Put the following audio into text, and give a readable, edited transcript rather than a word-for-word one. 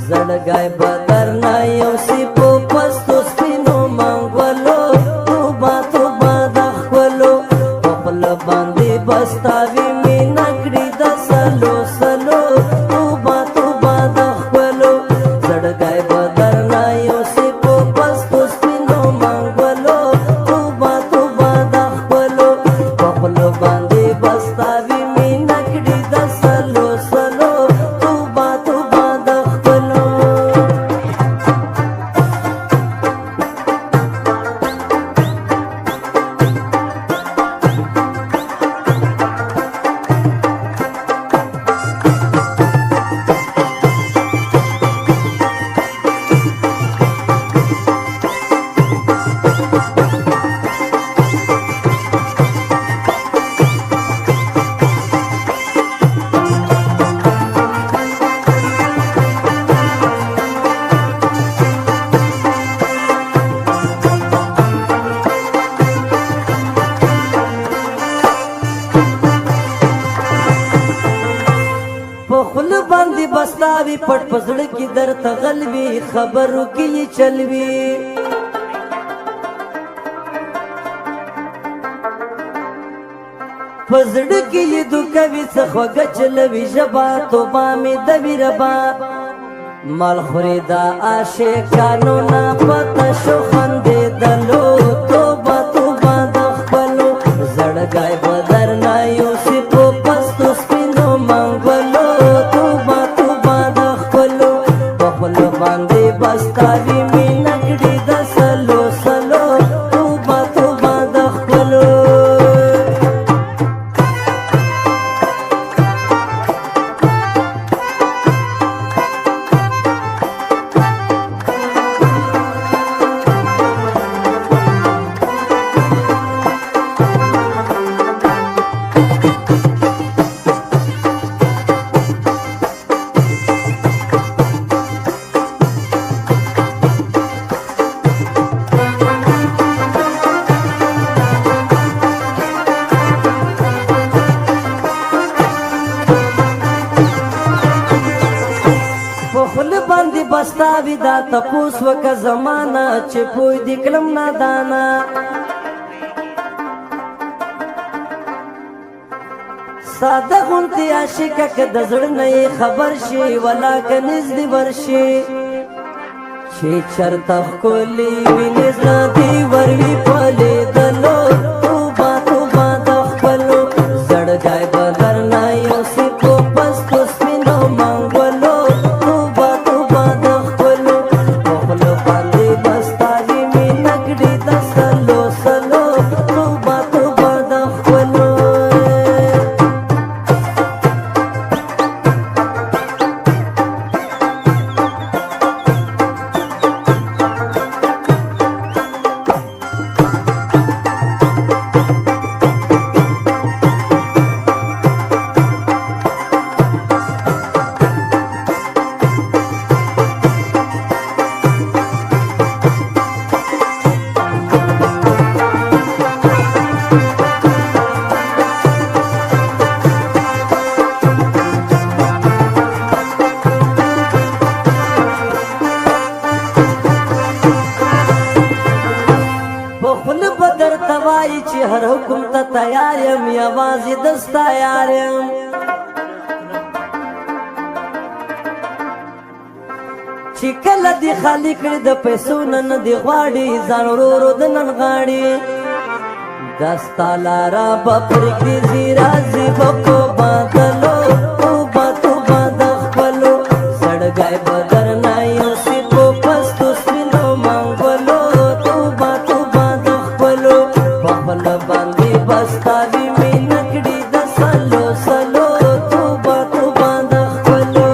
زړګی بدر نه یو سی په پستو سپینو منګولو توبه توبه د ښکلو په خوله باندې بستاوي مینه کړي د سلو سلو توبه توبه د ښکلو زړګی بدر نه یو سی په پستو سپینو منګولو توبه توبه د ښکلو په خوله باندې بستاوي مینه کړي د سلو سلو توبه توبه د ښکلو خل باندې بستاوي پټ پزړه کې درته غلوي خبرو کې یې چلوي پزړه کې یې دوکوي څه خوږه چلوي ژبه توبه مې د ویربا مال خوري دا عاشقانو نه پته شو خندېدلو توبه توبه د خپلو زړګی بدر نه یوسي په پستو سپینو منګولو باندې بستاوي مینه کړي د سلو سلو توبه توبه د ښکلو باندې بستاوي دا تپوس وکه زمانه چې پوی د کلم نادانا ساده غونتي عاشقه که د زړه نه خبر شي ولا که نږدې ورشي چې چرته ښکلي وینې زړه دې وروي په لیدلو توبه توبه د خپلو زړګی بدر نه یوسي په پستو سپینو منګولو چې هر حکم ته تیار یم یوازې دستا یار یم چې کله دې خالي کړي د پیسو نه نه دې غواړي ځان ورو ورو د نن غاړي دا ستا لاره به پرېږدي ځي راځي به په بدلو توبه توبه د خپلو زړګی بدر نه یوسي په پستو سپینو منګولو توبه توبه د خپلو په خوله باندې بستاوي مینه کړي د سلو سلو توبه توبه د خپلو